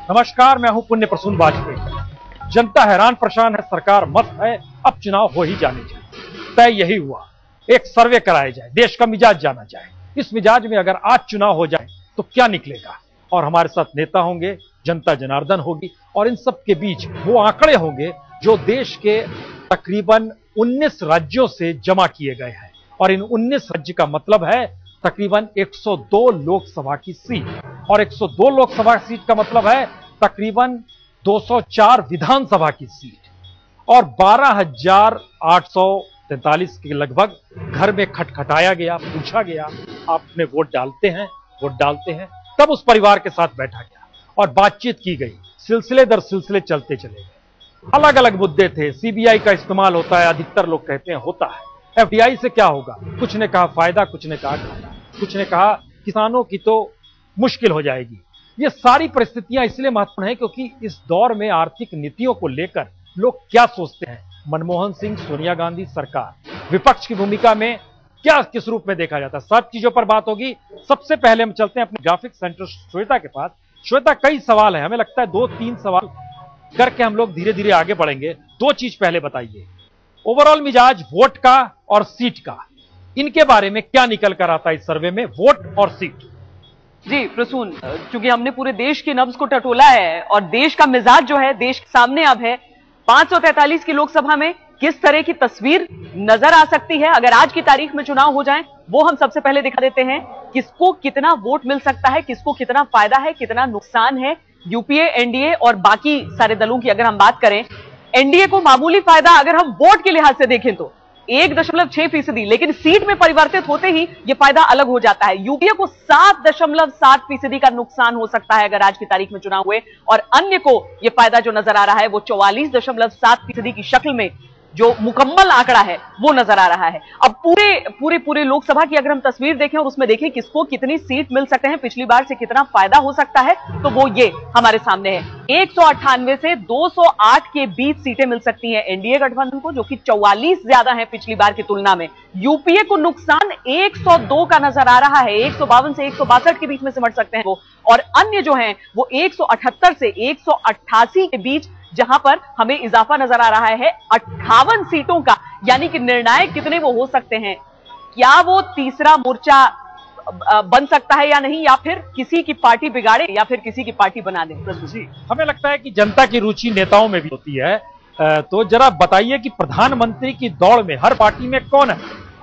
नमस्कार, मैं हूं पुण्य प्रसून वाजपेयी। जनता हैरान परेशान है, सरकार मत है, अब चुनाव हो ही जाने चाहिए। तय यही हुआ, एक सर्वे कराया जाए, देश का मिजाज जाना जाए। इस मिजाज में अगर आज चुनाव हो जाए तो क्या निकलेगा। और हमारे साथ नेता होंगे, जनता जनार्दन होगी, और इन सब के बीच वो आंकड़े होंगे जो देश के तकरीबन 19 राज्यों से जमा किए गए हैं। और इन 19 राज्य का मतलब है तकरीबन 102 लोकसभा की सीट, और 102 लोकसभा सीट का मतलब है तकरीबन 204 विधानसभा की सीट, और 12,843 के लगभग घर में खटखटाया गया, पूछा गया आपने वोट डालते हैं, वोट डालते हैं। तब उस परिवार के साथ बैठा गया और बातचीत की गई, सिलसिले दर सिलसिले चलते चले गए। अलग अलग मुद्दे थे। सीबीआई का इस्तेमाल होता है, अधिकतर लोग कहते हैं होता है। एफडीआई से क्या होगा, कुछ ने कहा फायदा, कुछ ने कहा घाटा, कुछ ने कहा किसानों की तो मुश्किल हो जाएगी। ये सारी परिस्थितियां इसलिए महत्वपूर्ण है क्योंकि इस दौर में आर्थिक नीतियों को लेकर लोग क्या सोचते हैं। मनमोहन सिंह, सोनिया गांधी सरकार, विपक्ष की भूमिका में क्या किस रूप में देखा जाता है, सब चीजों पर बात होगी। सबसे पहले हम चलते हैं अपने ग्राफिक सेंटर श्वेता के पास। श्वेता, कई सवाल है, हमें लगता है 2-3 सवाल करके हम लोग धीरे धीरे आगे बढ़ेंगे। दो चीज पहले बताइए, ओवरऑल मिजाज वोट का और सीट का, इनके बारे में क्या निकल कर आता है इस सर्वे में, वोट और सीट। जी प्रसून, चूंकि हमने पूरे देश की नब्ज को टटोला है और देश का मिजाज जो है देश के सामने अब है, 543 की लोकसभा में किस तरह की तस्वीर नजर आ सकती है अगर आज की तारीख में चुनाव हो जाए, वो हम सबसे पहले दिखा देते हैं। किसको कितना वोट मिल सकता है, किसको कितना फायदा है, कितना नुकसान है। यूपीए, एनडीए और बाकी सारे दलों की अगर हम बात करें, एनडीए को मामूली फायदा अगर हम वोट के लिहाज से देखें तो 1.6%, लेकिन सीट में परिवर्तित होते ही यह फायदा अलग हो जाता है। यूपीए को 7.7% का नुकसान हो सकता है अगर आज की तारीख में चुनाव हुए, और अन्य को यह फायदा जो नजर आ रहा है वो 44.7% की शक्ल में जो मुकम्मल आंकड़ा है वो नजर आ रहा है। अब पूरे लोकसभा की अगर हम तस्वीर देखें और उसमें देखें किसको कितनी सीट मिल सकते हैं, पिछली बार से कितना फायदा हो सकता है, तो वो ये हमारे सामने है। 198 से 208 के बीच सीटें मिल सकती हैं एनडीए गठबंधन को, जो कि 44 ज्यादा है पिछली बार की तुलना में। यूपीए को नुकसान 102 का नजर आ रहा है, 152 से 162 के बीच में सिमट सकते हैं वो, और अन्य जो हैं वो 178 से 188 के बीच, जहां पर हमें इजाफा नजर आ रहा है 58 सीटों का। यानी कि निर्णायक कितने वो हो सकते हैं, क्या वो तीसरा मोर्चा बन सकता है या नहीं, या फिर किसी की पार्टी बिगाड़े या फिर किसी की पार्टी बना दे। जी, हमें लगता है कि जनता की रुचि नेताओं में भी होती है। तो जरा बताइए कि प्रधानमंत्री की दौड़ में हर पार्टी में कौन है,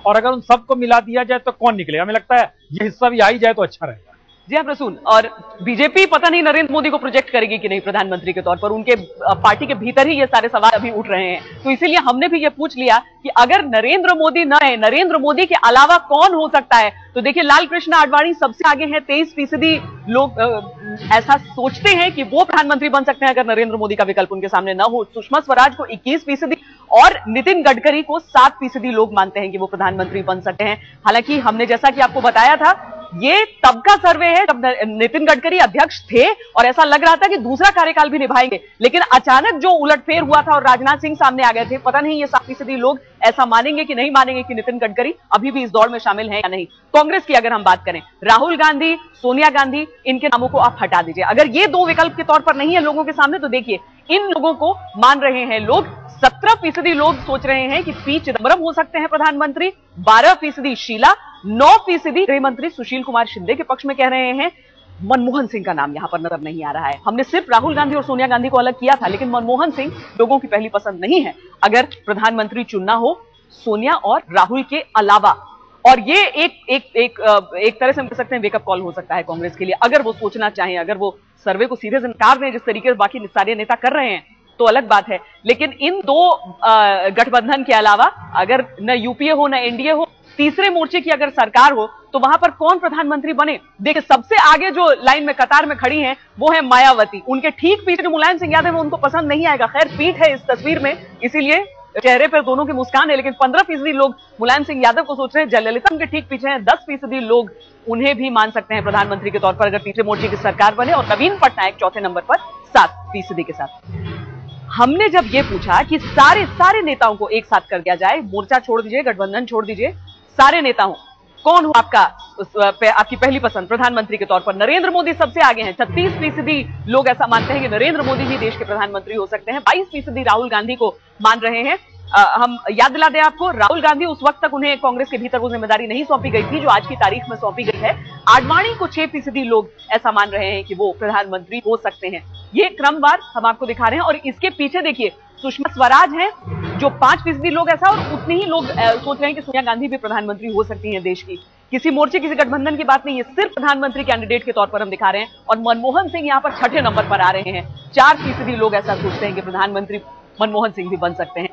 और अगर उन सबको मिला दिया जाए तो कौन निकलेगा। हमें लगता है ये हिस्सा भी आ ही जाए तो अच्छा रहेगा। जी हाँ प्रसून, और बीजेपी पता नहीं नरेंद्र मोदी को प्रोजेक्ट करेगी कि नहीं प्रधानमंत्री के तौर पर, उनके पार्टी के भीतर ही ये सारे सवाल अभी उठ रहे हैं। तो इसीलिए हमने भी ये पूछ लिया कि अगर नरेंद्र मोदी न है, नरेंद्र मोदी के अलावा कौन हो सकता है। तो देखिए, लाल कृष्ण आडवाणी सबसे आगे हैं, 23% लोग ऐसा सोचते हैं कि वो प्रधानमंत्री बन सकते हैं अगर नरेंद्र मोदी का विकल्प उनके सामने न हो। सुषमा स्वराज को 21% और नितिन गडकरी को 7% लोग मानते हैं कि वो प्रधानमंत्री बन सकते हैं। हालांकि हमने जैसा कि आपको बताया था, ये तब का सर्वे है जब नितिन गडकरी अध्यक्ष थे और ऐसा लग रहा था कि दूसरा कार्यकाल भी निभाएंगे, लेकिन अचानक जो उलटफेर हुआ था और राजनाथ सिंह सामने आ गए थे, पता नहीं ये 7% लोग ऐसा मानेंगे कि नहीं मानेंगे कि नितिन गडकरी अभी भी इस दौड़ में शामिल हैं या नहीं। कांग्रेस की अगर हम बात करें, राहुल गांधी, सोनिया गांधी, इनके नामों को आप हटा दीजिए। अगर ये दो विकल्प के तौर पर नहीं है लोगों के सामने, तो देखिए इन लोगों को मान रहे हैं लोग। 17% लोग सोच रहे हैं कि पी चिदम्बरम हो सकते हैं प्रधानमंत्री, 12% शीला, 9% गृह मंत्री सुशील कुमार शिंदे के पक्ष में कह रहे हैं। मनमोहन सिंह का नाम यहां पर नजर नहीं आ रहा है। हमने सिर्फ राहुल गांधी और सोनिया गांधी को अलग किया था, लेकिन मनमोहन सिंह लोगों की पहली पसंद नहीं है अगर प्रधानमंत्री चुनना हो सोनिया और राहुल के अलावा। और ये एक तरह से हम कह सकते हैं वेकअप कॉल हो सकता है कांग्रेस के लिए, अगर वो सोचना चाहें, अगर वो सर्वे को सीधे से नकार दें जिस तरीके से बाकी सारे नेता कर रहे हैं तो अलग बात है। लेकिन इन दो गठबंधन के अलावा अगर न यूपीए हो न एनडीए हो, तीसरे मोर्चे की अगर सरकार हो, तो वहां पर कौन प्रधानमंत्री बने। देखिए, सबसे आगे जो लाइन में कतार में खड़ी हैं वो है मायावती। उनके ठीक पीछे जो मुलायम सिंह यादव है उनको पसंद नहीं आएगा। खैर, पीठ है इस तस्वीर में, इसीलिए चेहरे पर दोनों की मुस्कान है, लेकिन 15% लोग मुलायम सिंह यादव को सोच रहे हैं। जयललिता उनके ठीक पीछे हैं, 10% लोग उन्हें भी मान सकते हैं प्रधानमंत्री के तौर पर अगर तीसरे मोर्चे की सरकार बने, और नवीन पटनायक चौथे नंबर पर 7% के साथ। हमने जब ये पूछा कि सारे नेताओं को एक साथ कर दिया जाए, मोर्चा छोड़ दीजिए, गठबंधन छोड़ दीजिए, सारे नेताओं, कौन हो आपका आपकी पहली पसंद प्रधानमंत्री के तौर पर? नरेंद्र मोदी सबसे आगे हैं, 36% लोग ऐसा मानते हैं कि नरेंद्र मोदी ही देश के प्रधानमंत्री हो सकते हैं। 22% राहुल गांधी को मान रहे हैं। हम याद दिला दें आपको, राहुल गांधी उस वक्त तक उन्हें कांग्रेस के भीतर वो जिम्मेदारी नहीं सौंपी गई थी जो आज की तारीख में सौंपी गई है। आडवाणी को 6% लोग ऐसा मान रहे हैं कि वो प्रधानमंत्री हो सकते हैं। ये क्रमवार हम आपको दिखा रहे हैं। और इसके पीछे देखिए, सुषमा स्वराज हैं जो 5% लोग ऐसा, और उतने ही लोग सोच रहे हैं कि सोनिया गांधी भी प्रधानमंत्री हो सकती हैं देश की। किसी मोर्चे, किसी गठबंधन की बात नहीं है, सिर्फ प्रधानमंत्री कैंडिडेट के तौर पर हम दिखा रहे हैं। और मनमोहन सिंह यहां पर 6ठे नंबर पर आ रहे हैं। 4% लोग ऐसा सोचते हैं कि प्रधानमंत्री मनमोहन सिंह भी बन सकते हैं।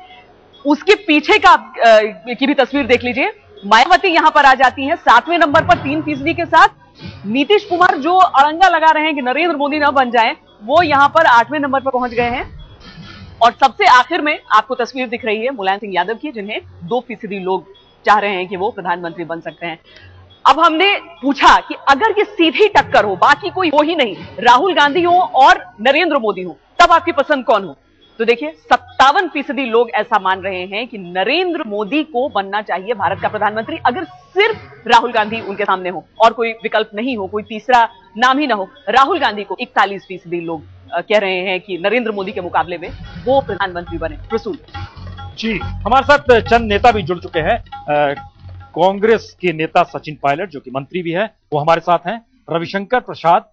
उसके पीछे का की भी तस्वीर देख लीजिए, मायावती यहां पर आ जाती हैं 7वें नंबर पर 3% के साथ। नीतीश कुमार जो अड़ंगा लगा रहे हैं कि नरेंद्र मोदी ना बन जाएं, वो यहां पर 8वें नंबर पर पहुंच गए हैं। और सबसे आखिर में आपको तस्वीर दिख रही है मुलायम सिंह यादव की, जिन्हें 2% लोग चाह रहे हैं कि वो प्रधानमंत्री बन सकते हैं। अब हमने पूछा कि अगर ये सीधी टक्कर हो, बाकी कोई हो ही नहीं, राहुल गांधी हो और नरेंद्र मोदी हो, तब आपकी पसंद कौन हो? तो देखिए 57% लोग ऐसा मान रहे हैं कि नरेंद्र मोदी को बनना चाहिए भारत का प्रधानमंत्री, अगर सिर्फ राहुल गांधी उनके सामने हो और कोई विकल्प नहीं हो, कोई तीसरा नाम ही ना हो। राहुल गांधी को 41% लोग कह रहे हैं कि नरेंद्र मोदी के मुकाबले में वो प्रधानमंत्री बने। प्रसूल जी, हमारे साथ चंद नेता भी जुड़ चुके हैं। कांग्रेस के नेता सचिन पायलट जो कि मंत्री भी है, वो हमारे साथ हैं। रविशंकर प्रसाद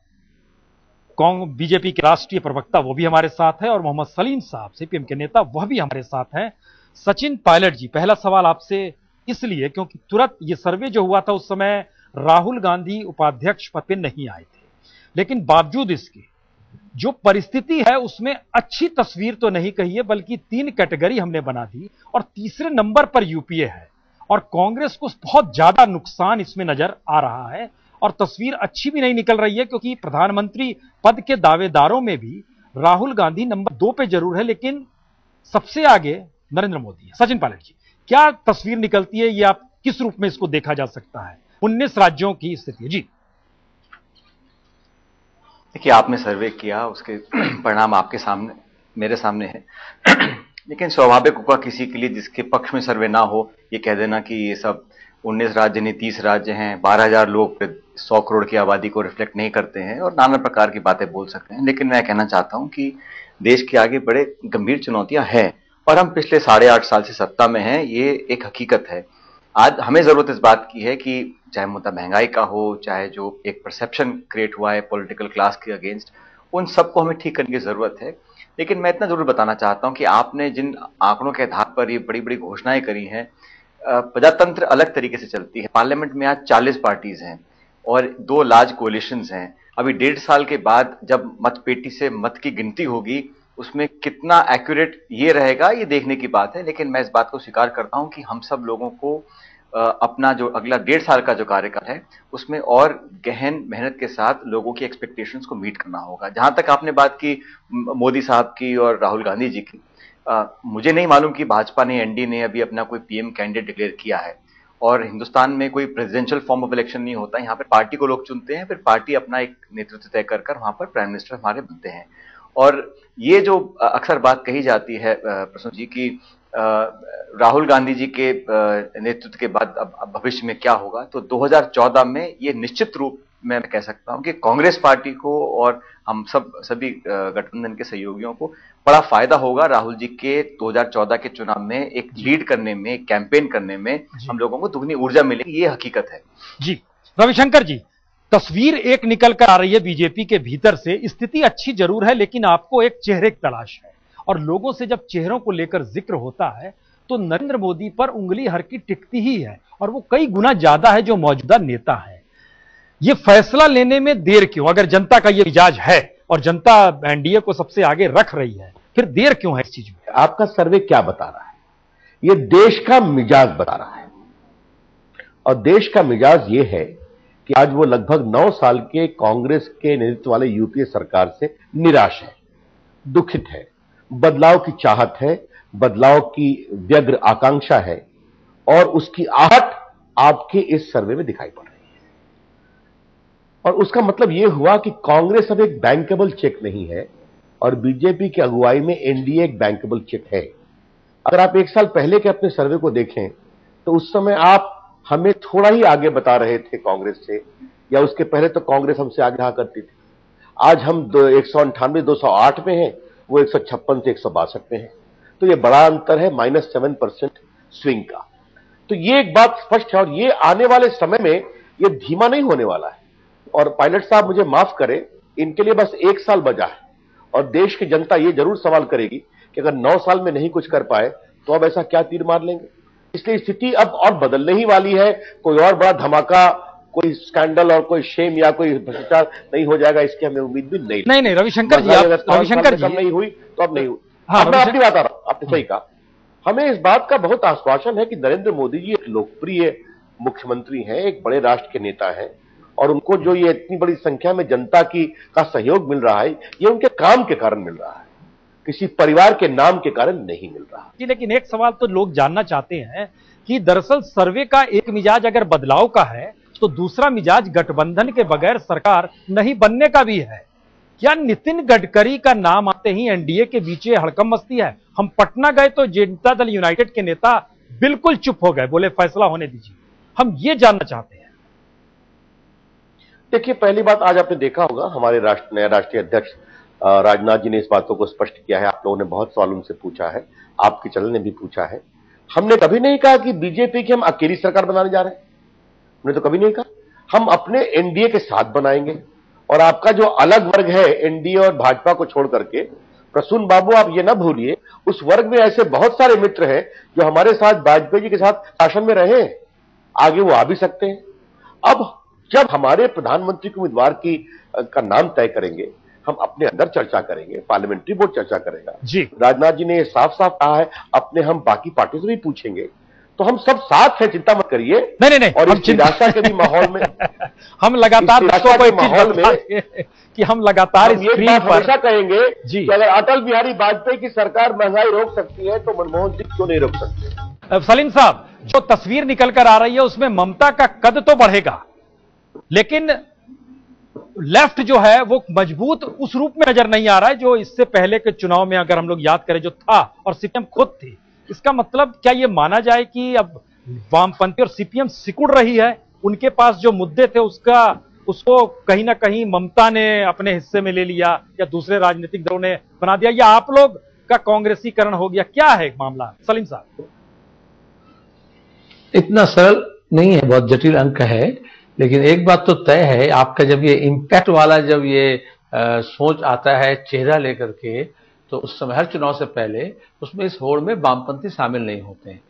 बीजेपी के राष्ट्रीय प्रवक्ता, वो भी हमारे साथ है। और मोहम्मद सलीम साहब सीपीएम के नेता, वह भी हमारे साथ हैं। सचिन पायलट जी, पहला सवाल आपसे इसलिए क्योंकि तुरंत ये सर्वे जो हुआ था उस समय राहुल गांधी उपाध्यक्ष पद पे नहीं आए थे, लेकिन बावजूद इसके जो परिस्थिति है उसमें अच्छी तस्वीर तो नहीं कही है, बल्कि 3 कैटेगरी हमने बना दी और तीसरे नंबर पर यूपीए है। और कांग्रेस को बहुत ज्यादा नुकसान इसमें नजर आ रहा है और तस्वीर अच्छी भी नहीं निकल रही है, क्योंकि प्रधानमंत्री पद के दावेदारों में भी राहुल गांधी नंबर 2 पे जरूर है, लेकिन सबसे आगे नरेंद्र मोदी है। सचिन पायलट जी, क्या तस्वीर निकलती है, ये आप किस रूप में इसको देखा जा सकता है? 19 राज्यों की स्थिति जी। देखिए, आपने सर्वे किया, उसके परिणाम आपके सामने, मेरे सामने है। लेकिन स्वाभाविक होगा किसी के लिए जिसके पक्ष में सर्वे ना हो, ये कह देना कि ये सब 19 राज्य नहीं 30 राज्य हैं, 12,000 लोग 100 करोड़ की आबादी को रिफ्लेक्ट नहीं करते हैं, और नाना प्रकार की बातें बोल सकते हैं। लेकिन मैं कहना चाहता हूं कि देश के आगे बड़े गंभीर चुनौतियां हैं और हम पिछले 8.5 साल से सत्ता में हैं, ये एक हकीकत है। आज हमें जरूरत इस बात की है कि चाहे मुद्दा महंगाई का हो, चाहे जो एक परसेप्शन क्रिएट हुआ है पॉलिटिकल क्लास के अगेंस्ट, उन सबको हमें ठीक करने की जरूरत है। लेकिन मैं इतना जरूर बताना चाहता हूं कि आपने जिन आंकड़ों के आधार पर ये बड़ी बड़ी घोषणाएं करी हैं, प्रजातंत्र अलग तरीके से चलती है। पार्लियामेंट में आज 40 पार्टीज हैं और 2 लार्ज कोलिशंस हैं। अभी 1.5 साल के बाद जब मतपेटी से मत की गिनती होगी, उसमें कितना एक्यूरेट ये रहेगा, ये देखने की बात है। लेकिन मैं इस बात को स्वीकार करता हूं कि हम सब लोगों को अपना जो अगला 1.5 साल का जो कार्यकाल है उसमें और गहन मेहनत के साथ लोगों की एक्सपेक्टेशंस को मीट करना होगा। जहां तक आपने बात की मोदी साहब की और राहुल गांधी जी की, मुझे नहीं मालूम कि भाजपा ने, एनडीए ने अभी अपना कोई पीएम कैंडिडेट डिक्लेयर किया है। और हिंदुस्तान में कोई प्रेसिडेंशियल फॉर्म ऑफ इलेक्शन नहीं होता, यहाँ पर पार्टी को लोग चुनते हैं, फिर पार्टी अपना एक नेतृत्व तय कर वहां पर प्राइम मिनिस्टर हमारे बनते हैं। और ये जो अक्सर बात कही जाती है प्रसून जी की राहुल गांधी जी के नेतृत्व के बाद अब भविष्य में क्या होगा, तो 2014 में ये निश्चित रूप में मैं कह सकता हूं कि कांग्रेस पार्टी को और हम सभी गठबंधन के सहयोगियों को बड़ा फायदा होगा राहुल जी के 2014 के चुनाव में एक लीड करने में, एक कैंपेन करने में हम लोगों को दुगनी ऊर्जा मिलेगी, ये हकीकत है जी। रविशंकर जी, तस्वीर एक निकल कर आ रही है बीजेपी के भीतर से, स्थिति अच्छी जरूर है, लेकिन आपको एक चेहरे की तलाश है। और लोगों से जब चेहरों को लेकर जिक्र होता है तो नरेंद्र मोदी पर उंगली हर की टिकती ही है, और वो कई गुना ज्यादा है जो मौजूदा नेता है। ये फैसला लेने में देर क्यों? अगर जनता का ये मिजाज है और जनता एनडीए को सबसे आगे रख रही है, फिर देर क्यों है इस चीज में? आपका सर्वे क्या बता रहा है? ये देश का मिजाज बता रहा है। और देश का मिजाज ये है कि आज वो लगभग 9 साल के कांग्रेस के नेतृत्व वाले यूपीए सरकार से निराश है, दुखित है, बदलाव की चाहत है, बदलाव की व्यग्र आकांक्षा है, और उसकी आहट आपके इस सर्वे में दिखाई पड़ रही है। और उसका मतलब यह हुआ कि कांग्रेस अब एक बैंकेबल चेक नहीं है और बीजेपी की अगुवाई में एनडीए एक बैंकेबल चेक है। अगर आप 1 साल पहले के अपने सर्वे को देखें तो उस समय आप हमें थोड़ा ही आगे बता रहे थे कांग्रेस से, या उसके पहले तो कांग्रेस हमसे आगे रहा करती थी। आज हम 198 208 में हैं, वो 156 से 162 में हैं। तो ये बड़ा अंतर है, -7% स्विंग का। तो ये एक बात स्पष्ट है, और ये आने वाले समय में ये धीमा नहीं होने वाला है। और पायलट साहब मुझे माफ करें, इनके लिए बस 1 साल बचा है, और देश की जनता ये जरूर सवाल करेगी कि अगर 9 साल में नहीं कुछ कर पाए तो अब ऐसा क्या तीर मार लेंगे। इसलिए स्थिति अब और बदलने ही वाली है। कोई और बड़ा धमाका, कोई स्कैंडल और कोई शेम या कोई भ्रष्टाचार नहीं हो जाएगा, इसकी हमें उम्मीद भी नहीं। नहीं रविशंकर जी, रविशंकर जी नहीं हुई तो अब नहीं हुई। हाँ, मैं अपनी बात आ रहा हूं, आपने सही कहा। हमें इस बात का बहुत आश्वासन है कि नरेंद्र मोदी जी एक लोकप्रिय मुख्यमंत्री हैं, एक बड़े राष्ट्र के नेता हैं, और उनको जो ये इतनी बड़ी संख्या में जनता का सहयोग मिल रहा है, ये उनके काम के कारण मिल रहा है, किसी परिवार के नाम के कारण नहीं मिल रहा। लेकिन एक सवाल तो लोग जानना चाहते हैं कि दरअसल सर्वे का एक मिजाज अगर बदलाव का है तो दूसरा मिजाज गठबंधन के बगैर सरकार नहीं बनने का भी है। क्या नितिन गडकरी का नाम आते ही एनडीए के बीच हड़कंप मचती है? हम पटना गए तो जनता दल यूनाइटेड के नेता बिल्कुल चुप हो गए, बोले फैसला होने दीजिए। हम ये जानना चाहते हैं। देखिए, पहली बात, आज आपने देखा होगा हमारे नए राष्ट्रीय अध्यक्ष राजनाथ जी ने इस बातों को स्पष्ट किया है। आप लोगों ने बहुत सवाल उनसे पूछा है, आपके चैनल ने भी पूछा है। हमने कभी नहीं कहा कि बीजेपी की हम अकेली सरकार बनाने जा रहे हैं, हमने तो कभी नहीं कहा। हम अपने एनडीए के साथ बनाएंगे, और आपका जो अलग वर्ग है एनडीए और भाजपा को छोड़ करके, प्रसून बाबू आप ये ना भूलिए, उस वर्ग में ऐसे बहुत सारे मित्र हैं जो हमारे साथ वाजपेयी जी के साथ शासन में रहे हैं, आगे वो आ भी सकते हैं। अब जब हमारे प्रधानमंत्री के उम्मीदवार का नाम तय करेंगे, हम अपने अंदर चर्चा करेंगे, पार्लियामेंट्री बोर्ड चर्चा करेगा जी। राजनाथ जी ने साफ साफ कहा है, अपने हम बाकी पार्टियों से भी पूछेंगे, तो हम सब साथ हैं, चिंता मत करिए। नहीं और इस निराशा के भी माहौल में हम लगातार माहौल में कि हम लगातार स्क्रीन पर हमेशा कहेंगे जी कि अगर अटल बिहारी वाजपेयी की सरकार महंगाई रोक सकती है तो मनमोहन सिंह क्यों नहीं रोक सकते? सलीम साहब, जो तस्वीर निकल कर आ रही है उसमें ममता का कद तो बढ़ेगा, लेकिन लेफ्ट जो है वो मजबूत उस रूप में नजर नहीं आ रहा है जो इससे पहले के चुनाव में, अगर हम लोग याद करें, जो था, और सीपीएम खुद थी। इसका मतलब क्या ये माना जाए कि अब वामपंथी और सीपीएम सिकुड़ रही है? उनके पास जो मुद्दे थे उसको कहीं ना कहीं ममता ने अपने हिस्से में ले लिया, या दूसरे राजनीतिक दलों ने बना दिया, या आप लोग का कांग्रेसीकरण हो गया? क्या है मामला सलीम साहब? इतना सरल नहीं है, बहुत जटिल अंक है। लेकिन एक बात तो तय है, आपका जब ये इम्पैक्ट वाला जब ये सोच आता है चेहरा लेकर के, तो उस समय हर चुनाव से पहले उसमें इस होड़ में वामपंथी शामिल नहीं होते हैं,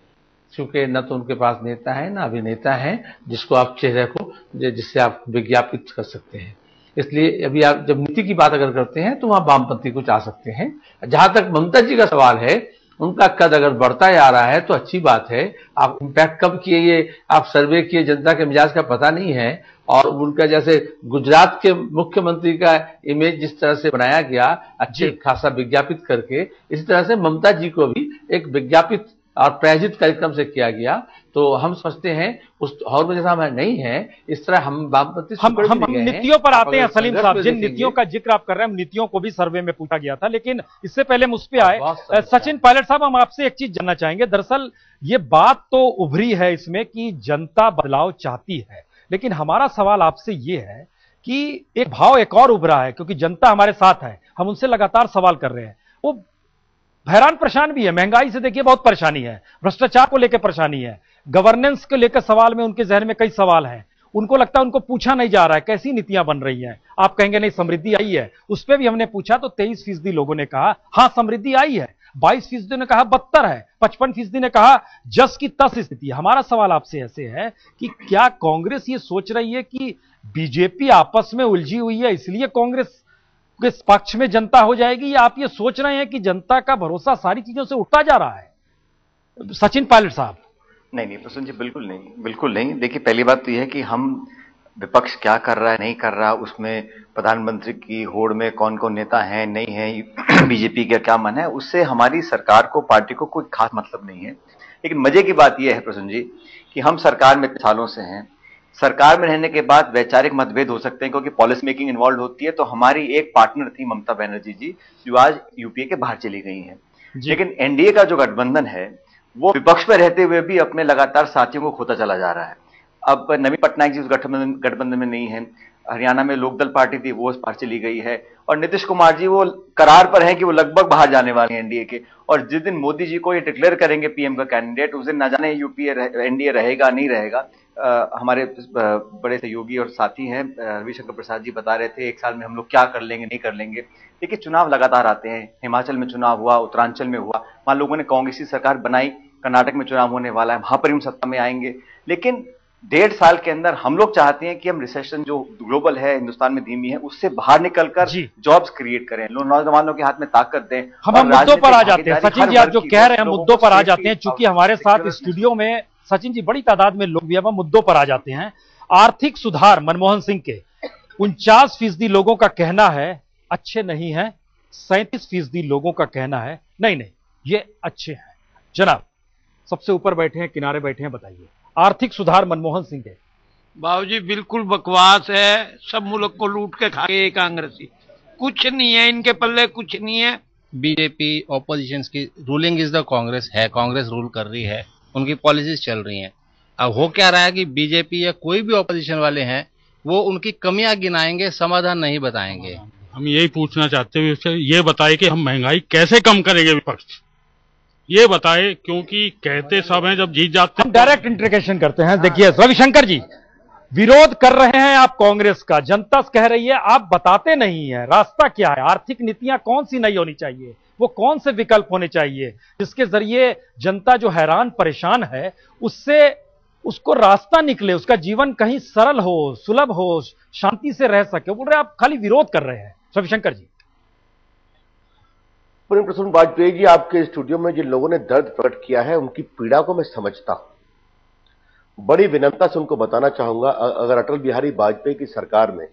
क्योंकि न तो उनके पास नेता है न अभिनेता है जिसको आप चेहरे को जिससे आप विज्ञापित कर सकते हैं। इसलिए अभी आप जब नीति की बात अगर करते हैं तो वहां वामपंथी कुछ आ सकते हैं। जहां तक ममता जी का सवाल है, उनका कद अगर बढ़ता जा रहा है तो अच्छी बात है। आप इम्पैक्ट कब किए, ये आप सर्वे किए, जनता के मिजाज का पता नहीं है। और उनका जैसे गुजरात के मुख्यमंत्री का इमेज जिस तरह से बनाया गया अच्छे खासा विज्ञापित करके, इसी तरह से ममता जी को भी एक विज्ञापित और प्रायोजित कार्यक्रम से किया गया। तो हम समझते हैं उस हॉल में जैसा हम नहीं है, इस तरह हम वामपंथी हम नीतियों पर आते हैं। सलीम साहब, जिन नीतियों का जिक्र आप कर रहे हैं, नीतियों को भी सर्वे में पूछा गया था, लेकिन इससे पहले हम उस पर आए। सचिन पायलट साहब, हम आपसे एक चीज जानना चाहेंगे। दरअसल ये बात तो उभरी है इसमें कि जनता बदलाव चाहती है, लेकिन हमारा सवाल आपसे ये है कि एक भाव एक और उभरा है, क्योंकि जनता हमारे साथ है, हम उनसे लगातार सवाल कर रहे हैं। वो हैरान परेशान भी है, महंगाई से देखिए बहुत परेशानी है, भ्रष्टाचार को लेकर परेशानी है, गवर्नेंस को लेकर सवाल में उनके जहन में कई सवाल हैं। उनको लगता है उनको पूछा नहीं जा रहा है कैसी नीतियां बन रही हैं। आप कहेंगे नहीं समृद्धि आई है, उस पर भी हमने पूछा तो 23% लोगों ने कहा हां समृद्धि आई है, 22% ने कहा बदतर है, 55% ने कहा जस की तस स्थिति। हमारा सवाल आपसे ऐसे है कि क्या कांग्रेस ये सोच रही है कि बीजेपी आपस में उलझी हुई है इसलिए कांग्रेस के पक्ष में जनता हो जाएगी, या आप ये सोच रहे हैं कि जनता का भरोसा सारी चीजों से उठता जा रहा है? सचिन पायलट साहब। नहीं प्रसून जी, बिल्कुल नहीं। देखिए, पहली बात तो यह है कि हम विपक्ष क्या कर रहा है नहीं कर रहा, उसमें प्रधानमंत्री की होड़ में कौन कौन नेता हैं नहीं है, बीजेपी का क्या मन है, उससे हमारी सरकार को, पार्टी को कोई खास मतलब नहीं है। लेकिन मजे की बात यह है प्रसून जी कि हम सरकार में सालों से हैं। सरकार में रहने के बाद वैचारिक मतभेद हो सकते हैं क्योंकि पॉलिसी मेकिंग इन्वॉल्व होती है। तो हमारी एक पार्टनर थी ममता बनर्जी जी, जो आज यूपीए के बाहर चली गई हैं। लेकिन एनडीए का जो गठबंधन है वो विपक्ष में रहते हुए भी अपने लगातार साथियों को खोता चला जा रहा है। अब नवीन पटनायक जी उस गठबंधन में नहीं है। हरियाणा में लोकदल पार्टी थी, वो उस पार चली गई है, और नीतीश कुमार जी वो करार पर हैं कि वो लगभग बाहर जाने वाले हैं एनडीए के। और जिस दिन मोदी जी को ये डिक्लेयर करेंगे पीएम का कैंडिडेट, उस दिन ना जाने यूपीए एनडीए रहेगा नहीं रहेगा। हमारे बड़े सहयोगी और साथी हैं रविशंकर प्रसाद जी बता रहे थे 1 साल में हम लोग क्या कर लेंगे नहीं कर लेंगे। देखिए चुनाव लगातार आते हैं, हिमाचल में चुनाव हुआ, उत्तरांचल में हुआ, वहां लोगों ने कांग्रेस की सरकार बनाई, कर्नाटक में चुनाव होने वाला है, वहां पर हम सत्ता में आएंगे। लेकिन 1.5 साल के अंदर हम लोग चाहते हैं कि हम रिसेशन जो ग्लोबल है, हिंदुस्तान में धीमी है, उससे बाहर निकलकर जॉब्स क्रिएट करें, नौजवानों के हाथ में ताकत दें। हम मुद्दों पर आ जाते हैं सचिन जी, आप जो कह रहे हैं मुद्दों पर आ जाते हैं। चूंकि हमारे साथ स्टूडियो में सचिन जी बड़ी तादाद में लोग भी, अब हम मुद्दों पर आ जाते हैं। आर्थिक सुधार मनमोहन सिंह के 49% लोगों का कहना है अच्छे नहीं है, 37% लोगों का कहना है नहीं नहीं ये अच्छे हैं। जनाब सबसे ऊपर बैठे हैं, किनारे बैठे हैं, बताइए आर्थिक सुधार मनमोहन सिंह के। बाबूजी बिल्कुल बकवास है, सब मुल्क को लूट के खा गए कांग्रेसी, कुछ नहीं है इनके पल्ले, कुछ नहीं है। बीजेपी ऑपोजिशन की रूलिंग इज द कांग्रेस है, कांग्रेस रूल कर रही है, उनकी पॉलिसीज चल रही हैं। अब हो क्या रहा है कि बीजेपी या कोई भी ऑपोजिशन वाले हैं वो उनकी कमियां गिनाएंगे, समाधान नहीं बताएंगे। हम यही पूछना चाहते हैं उससे, ये बताए कि हम महंगाई कैसे कम करेंगे, विपक्ष ये बताए, क्योंकि कहते सब हैं जब जीत जाते हैं। हम डायरेक्ट इंटरकेशन करते हैं। देखिए रविशंकर जी, विरोध कर रहे हैं आप कांग्रेस का, जनता कह रही है, आप बताते नहीं है रास्ता क्या है, आर्थिक नीतियां कौन सी नई होनी चाहिए, वो कौन से विकल्प होने चाहिए जिसके जरिए जनता जो हैरान परेशान है उससे उसको रास्ता निकले, उसका जीवन कहीं सरल हो, सुलभ हो, शांति से रह सके। बोल रहे आप खाली विरोध कर रहे हैं। रविशंकर जी, प्रसून वाजपेयी जी, आपके स्टूडियो में जिन लोगों ने दर्द प्रकट किया है उनकी पीड़ा को मैं समझता हूं। बड़ी विनम्रता से उनको बताना चाहूंगा, अगर अटल बिहारी वाजपेयी की सरकार में,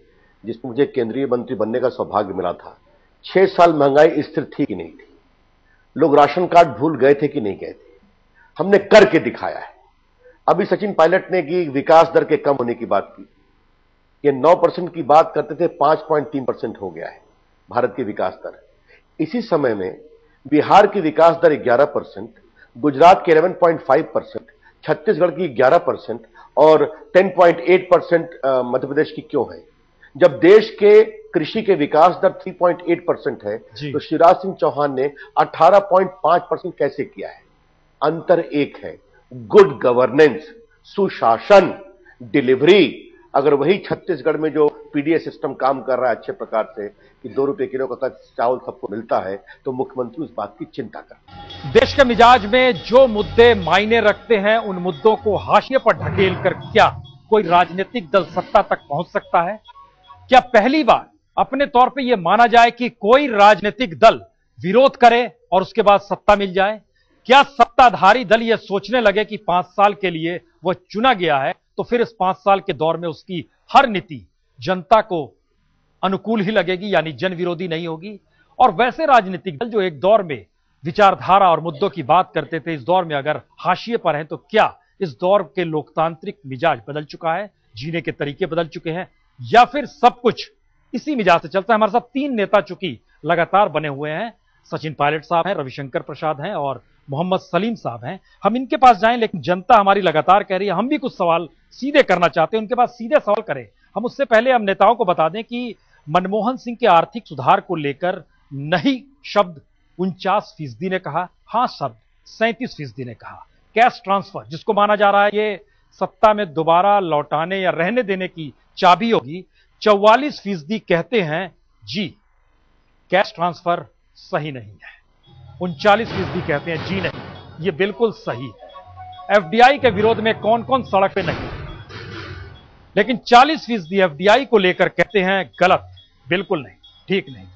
जिसमें मुझे केंद्रीय मंत्री बनने का सौभाग्य मिला था, 6 साल महंगाई स्थिर थी कि नहीं थी, लोग राशन कार्ड भूल गए थे कि नहीं गए थे, हमने करके दिखाया है। अभी सचिन पायलट ने की विकास दर के कम होने की बात की, ये 9% की बात करते थे, 5.3% हो गया है भारत की विकास दर। इसी समय में बिहार की विकास दर 11%, गुजरात की 11.5%, छत्तीसगढ़ की 11% और 10.8% मध्य प्रदेश की क्यों है? जब देश के कृषि के विकास दर 3.8% है तो शिवराज सिंह चौहान ने 18.5% कैसे किया है? अंतर एक है, गुड गवर्नेंस, सुशासन, डिलीवरी। अगर वही छत्तीसगढ़ में जो पीडीएस सिस्टम काम कर रहा है अच्छे प्रकार से कि 2 रुपए किलो का चावल सबको मिलता है, तो मुख्यमंत्री उस बात की चिंता कर। देश के मिजाज में जो मुद्दे मायने रखते हैं उन मुद्दों को हाशिए पर ढकेल कर क्या कोई राजनीतिक दल सत्ता तक पहुंच सकता है? क्या पहली बार अपने तौर पे यह माना जाए कि कोई राजनीतिक दल विरोध करे और उसके बाद सत्ता मिल जाए? क्या सत्ताधारी दल यह सोचने लगे कि 5 साल के लिए वह चुना गया है तो फिर इस 5 साल के दौर में उसकी हर नीति जनता को अनुकूल ही लगेगी, यानी जन विरोधी नहीं होगी? और वैसे राजनीतिक दल जो एक दौर में विचारधारा और मुद्दों की बात करते थे, इस दौर में अगर हाशिए पर हैं तो क्या इस दौर के लोकतांत्रिक मिजाज बदल चुका है, जीने के तरीके बदल चुके हैं, या फिर सब कुछ इसी मिजाज से चलता है? हमारे साथ 3 नेता चूंकि लगातार बने हुए हैं, सचिन पायलट साहब हैं, रविशंकर प्रसाद हैं और मोहम्मद सलीम साहब हैं। हम इनके पास जाएं, लेकिन जनता हमारी लगातार कह रही है, हम भी कुछ सवाल सीधे करना चाहते हैं, उनके पास सीधे सवाल करें। हम उससे पहले हम नेताओं को बता दें कि मनमोहन सिंह के आर्थिक सुधार को लेकर नहीं शब्द 49% ने कहा, हां शब्द 37% ने कहा। कैश ट्रांसफर जिसको माना जा रहा है ये सत्ता में दोबारा लौटाने या रहने देने की चाबी होगी, 44% कहते हैं जी कैश ट्रांसफर सही नहीं है, 39% कहते हैं जी नहीं ये बिल्कुल सही है। एफडीआई के विरोध में कौन कौन सड़क पे नहीं, लेकिन 40% एफडीआई को लेकर कहते हैं गलत, बिल्कुल नहीं, ठीक नहीं।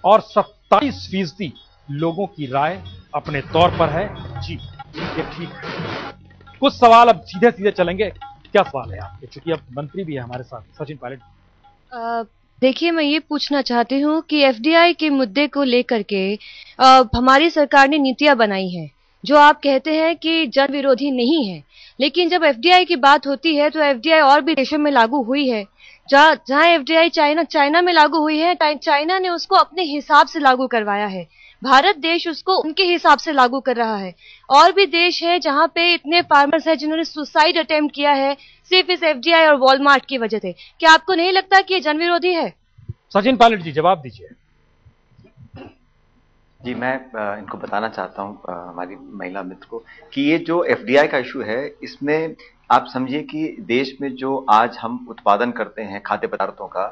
और 27% लोगों की राय अपने तौर पर है जी ये ठीक है। कुछ सवाल अब सीधे सीधे चलेंगे। क्या सवाल है आपके, चूंकि अब मंत्री भी है हमारे साथ, सचिन पायलट। देखिए, मैं ये पूछना चाहती हूँ कि एफडीआई के मुद्दे को लेकर के हमारी सरकार ने नीतियां बनाई हैं जो आप कहते हैं कि जन विरोधी नहीं है, लेकिन जब एफडीआई की बात होती है तो एफडीआई और भी देशों में लागू हुई है। जहाँ एफडीआई चाइना में लागू हुई है, चाइना ने उसको अपने हिसाब से लागू करवाया है। भारत देश उसको उनके हिसाब से लागू कर रहा है। और भी देश है जहाँ पे इतने फार्मर्स हैं जिन्होंने सुसाइड अटेम्प्ट किया है सिर्फ इस एफडीआई और वॉलमार्ट की वजह से। क्या आपको नहीं लगता कि ये जन विरोधी है? सचिन पायलट जी जवाब दीजिए। जी, मैं इनको बताना चाहता हूँ हमारी महिला मित्र को कि ये जो एफडीआई का इशू है, इसमें आप समझिए कि देश में जो आज हम उत्पादन करते हैं खाद्य पदार्थों का,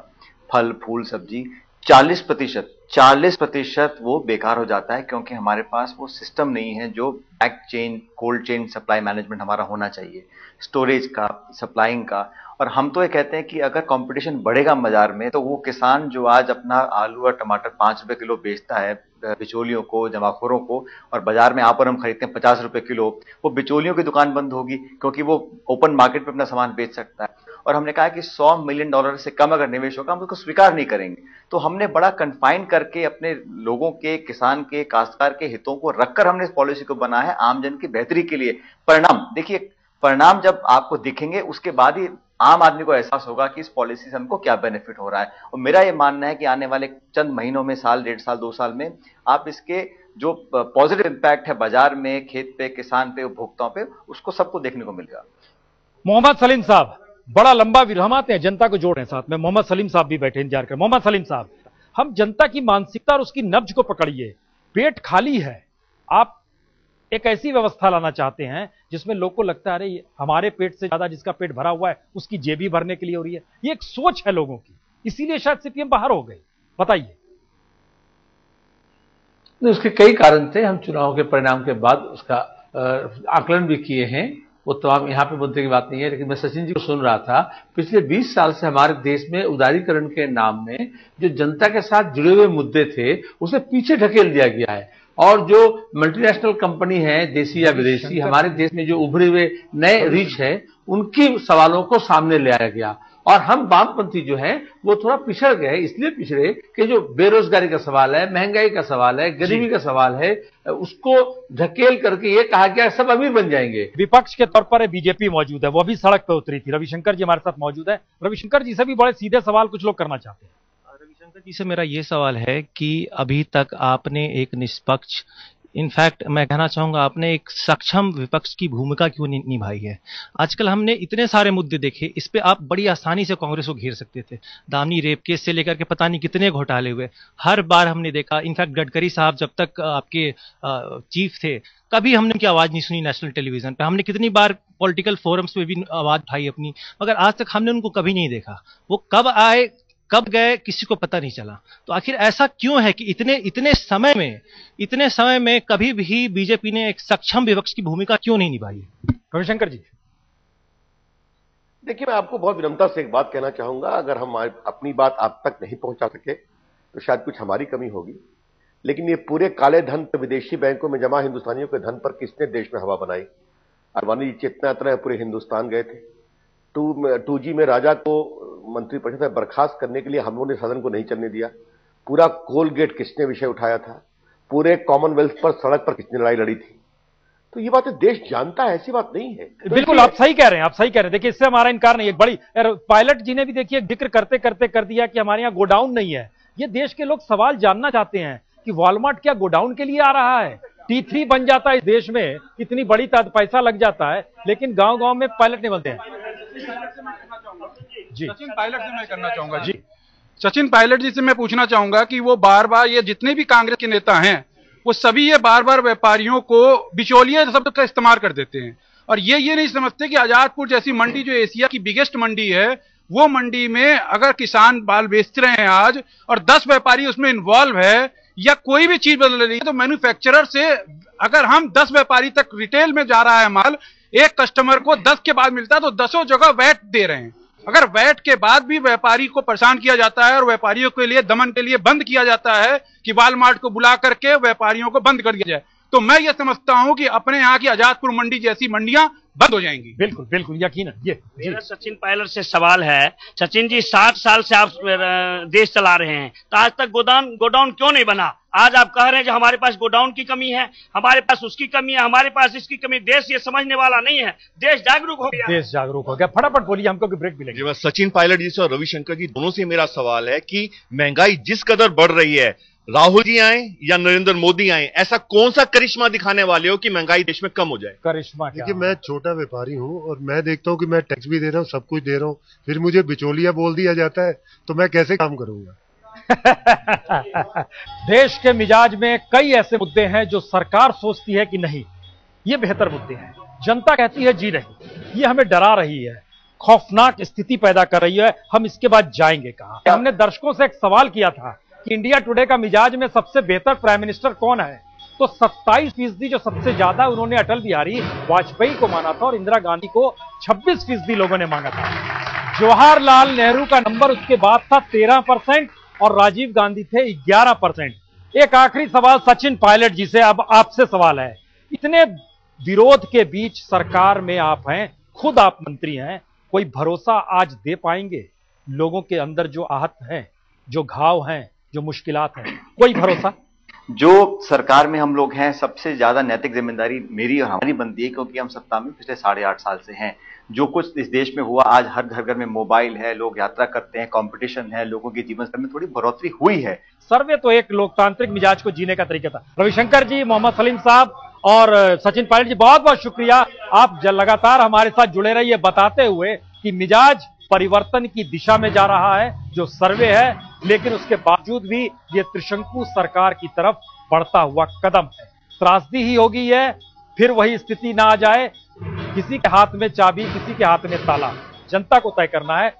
फल फूल सब्जी, 40% वो बेकार हो जाता है, क्योंकि हमारे पास वो सिस्टम नहीं है जो back chain, cold chain supply management हमारा होना चाहिए, स्टोरेज का, सप्लाइंग का। और हम तो ये कहते हैं कि अगर कंपटीशन बढ़ेगा बाजार में, तो वो किसान जो आज अपना आलू और टमाटर 5 रुपए किलो बेचता है बिचौलियों को, जमाखोरों को, और बाजार में आप और हम खरीदते हैं 50 रुपए किलो, वो बिचौलियों की दुकान बंद होगी, क्योंकि वो ओपन मार्केट पे अपना सामान बेच सकता है। और हमने कहा कि $100 मिलियन से कम अगर निवेश होगा हम उसको स्वीकार नहीं करेंगे। तो हमने बड़ा कन्फाइन करके अपने लोगों के, किसान के, काश्तकार के हितों को रखकर हमने इस पॉलिसी को बनाया है आम जन की बेहतरी के लिए। परिणाम देखिए, परिणाम जब आपको दिखेंगे उसके बाद ही आम आदमी को एहसास होगा कि इस पॉलिसी से हमको क्या बेनिफिट हो रहा है। और मेरा ये मानना है कि आने वाले चंद महीनों में, साल, 1.5 साल, 2 साल में आप इसके जो पॉजिटिव इंपैक्ट है बाजार में, खेत पे, किसान पे, उपभोक्ताओं पे, उसको सबको देखने को मिलेगा। मोहम्मद सलीम साहब, बड़ा लंबा विराम आते हैं, जनता को जोड़ रहे हैं साथ में। मोहम्मद सलीम साहब भी बैठे इंतजार कर। मोहम्मद सलीम साहब, हम जनता की मानसिकता और उसकी नब्ज को पकड़िए। पेट खाली है, आप एक ऐसी व्यवस्था लाना चाहते हैं जिसमें लोग को लगता है अरे हमारे पेट से ज्यादा जिसका पेट भरा हुआ है उसकी जेबी भरने के लिए हो रही है। ये एक सोच है लोगों की, इसीलिए शायद सीपीएम बाहर हो गई। बताइए। उसके कई कारण थे, हम चुनाव के परिणाम के बाद उसका आकलन भी किए हैं, वो तो हम यहाँ पे मुद्दे की बात नहीं है। लेकिन मैं सचिन जी को सुन रहा था, पिछले 20 साल से हमारे देश में उदारीकरण के नाम में जो जनता के साथ जुड़े हुए मुद्दे थे उसे पीछे ढकेल दिया गया है। और जो मल्टीनेशनल कंपनी है, देसी या विदेशी, हमारे देश में जो उभरे हुए नए रिच है, उनकी सवालों को सामने ले आया गया। और हम वामपंथी जो हैं वो थोड़ा पिछड़ गए। इसलिए पिछड़े कि जो बेरोजगारी का सवाल है, महंगाई का सवाल है, गरीबी का सवाल है, उसको ढकेल करके ये कहा गया सब अमीर बन जाएंगे। विपक्ष के तौर पर बीजेपी मौजूद है, वो भी सड़क पे उतरी थी। रविशंकर जी हमारे साथ मौजूद है। रविशंकर जी से भी बड़े सीधे सवाल कुछ लोग करना चाहते हैं। रविशंकर जी से मेरा ये सवाल है कि अभी तक आपने एक निष्पक्ष, इनफैक्ट मैं कहना चाहूंगा आपने एक सक्षम विपक्ष की भूमिका क्यों निभाई है? आजकल हमने इतने सारे मुद्दे देखे, इस पे आप बड़ी आसानी से कांग्रेस को घेर सकते थे। दामनी रेप केस से लेकर के पता नहीं कितने घोटाले हुए, हर बार हमने देखा। इनफैक्ट गडकरी साहब जब तक आपके चीफ थे, कभी हमने उनकी आवाज नहीं सुनी नेशनल टेलीविजन पे। हमने कितनी बार पॉलिटिकल फोरम्स पे भी आवाज उठाई अपनी, मगर आज तक हमने उनको कभी नहीं देखा। वो कब आए कब गए किसी को पता नहीं चला। तो आखिर ऐसा क्यों है कि इतने समय में कभी भी बीजेपी ने एक सक्षम विपक्ष की भूमिका क्यों नहीं निभाई? रविशंकर जी, देखिए, मैं आपको बहुत विनम्रता से एक बात कहना चाहूंगा, अगर हम अपनी बात आप तक नहीं पहुंचा सके तो शायद कुछ हमारी कमी होगी, लेकिन ये पूरे काले धन पे, विदेशी बैंकों में जमा हिंदुस्तानियों के धन पर किसने देश में हवा बनाई? अडवाणी जी चेतना यात्रा में पूरे हिंदुस्तान गए थे। 2G में राजा को मंत्रिपरिषद से बर्खास्त करने के लिए हम लोगों ने सदन को नहीं चलने दिया। पूरा कोलगेट किसने विषय उठाया था? पूरे कॉमनवेल्थ पर, सड़क पर किसने लड़ाई लड़ी थी? तो ये बात देश जानता है, ऐसी बात नहीं है। तो बिल्कुल आप सही कह रहे हैं, आप सही कह रहे हैं। देखिए, इससे हमारा इनकार नहीं है। एक बड़ी पायलट जी ने भी देखिए जिक्र करते करते कर दिया कि हमारे यहाँ गोडाउन नहीं है। ये देश के लोग सवाल जानना चाहते हैं कि वॉलमार्ट क्या गोडाउन के लिए आ रहा है? T3 बन जाता है इस देश में, इतनी बड़ी पैसा लग जाता है, लेकिन गांव गांव में पायलट नहीं बनते हैं। जी, सचिन पायलट से मैं करना चाहूंगा। जी, सचिन पायलट जी से मैं पूछना चाहूंगा कि वो बार बार, ये जितने भी कांग्रेस के नेता हैं, वो सभी ये बार बार व्यापारियों को बिचौलिए शब्द का इस्तेमाल कर देते हैं। और ये नहीं समझते कि आजादपुर जैसी मंडी जो एशिया की बिगेस्ट मंडी है, वो मंडी में अगर किसान बाल बेच रहे हैं आज और 10 व्यापारी उसमें इन्वॉल्व है, या कोई भी चीज बदल रही है, तो मैन्युफैक्चरर से अगर हम 10 व्यापारी तक रिटेल में जा रहा है माल, एक कस्टमर को 10 के बाद मिलता है, तो 10 जगह वैट दे रहे हैं। अगर वैट के बाद भी व्यापारी को परेशान किया जाता है और व्यापारियों के लिए दमन के लिए बंद किया जाता है कि वॉलमार्ट को बुला करके व्यापारियों को बंद कर दिया जाए, तो मैं ये समझता हूं कि अपने यहाँ की आजादपुर मंडी जैसी मंडियां बंद हो जाएंगी। बिल्कुल बिल्कुल यकीनन। ये मेरा सचिन पायलट से सवाल है, सचिन जी 60 साल से आप देश चला रहे हैं, तो आज तक गोडाउन क्यों नहीं बना? आज आप कह रहे हैं कि हमारे पास गोडाउन की कमी है, हमारे पास उसकी कमी है, हमारे पास इसकी कमी। देश ये समझने वाला नहीं है, देश जागरूक हो गया। देश जागरूक हो गया। फटाफट बोलिए, हमको भी ब्रेक मिलेगी। सचिन पायलट जी से और रविशंकर जी दोनों से मेरा सवाल है कि महंगाई जिस कदर बढ़ रही है, राहुल जी आए या नरेंद्र मोदी आए, ऐसा कौन सा करिश्मा दिखाने वाले हो कि महंगाई देश में कम हो जाए? करिश्मा क्या? देखिए, मैं छोटा व्यापारी हूं और मैं देखता हूं कि मैं टैक्स भी दे रहा हूं, सब कुछ दे रहा हूं, फिर मुझे बिचौलिया बोल दिया जाता है, तो मैं कैसे काम करूंगा? देश के मिजाज में कई ऐसे मुद्दे हैं जो सरकार सोचती है कि नहीं, ये बेहतर मुद्दे हैं, जनता कहती है जी नहीं, ये हमें डरा रही है, खौफनाक स्थिति पैदा कर रही है, हम इसके बाद जाएंगे कहां? हमने दर्शकों से एक सवाल किया था कि इंडिया टुडे का मिजाज में सबसे बेहतर प्राइम मिनिस्टर कौन है, तो 27% जो सबसे ज्यादा उन्होंने अटल बिहारी वाजपेयी को माना था और इंदिरा गांधी को 26% लोगों ने मांगा था। जवाहरलाल नेहरू का नंबर उसके बाद था 13% और राजीव गांधी थे 11%। एक आखिरी सवाल सचिन पायलट जी से, अब आपसे सवाल है, इतने विरोध के बीच सरकार में आप हैं, खुद आप मंत्री हैं, कोई भरोसा आज दे पाएंगे लोगों के अंदर जो आहत हैं, जो घाव हैं, जो मुश्किलात हैं, कोई भरोसा? जो सरकार में हम लोग हैं, सबसे ज्यादा नैतिक जिम्मेदारी मेरी और हमारी बनती है, क्योंकि हम सत्ता में पिछले 8.5 साल से हैं। जो कुछ इस देश में हुआ, आज हर घर घर में मोबाइल है, लोग यात्रा करते हैं, कंपटीशन है, लोगों के जीवन स्तर में थोड़ी बढ़ोतरी हुई है। सर्वे तो एक लोकतांत्रिक मिजाज को जीने का तरीका था। रविशंकर जी, मोहम्मद सलीम साहब और सचिन पायलट जी, बहुत बहुत शुक्रिया। आप लगातार हमारे साथ जुड़े रहिए, बताते हुए कि मिजाज परिवर्तन की दिशा में जा रहा है, जो सर्वे है, लेकिन उसके बावजूद भी ये त्रिशंकु सरकार की तरफ बढ़ता हुआ कदम है। त्रासदी ही होगी है, फिर वही स्थिति ना आ जाए, किसी के हाथ में चाबी, किसी के हाथ में ताला, जनता को तय करना है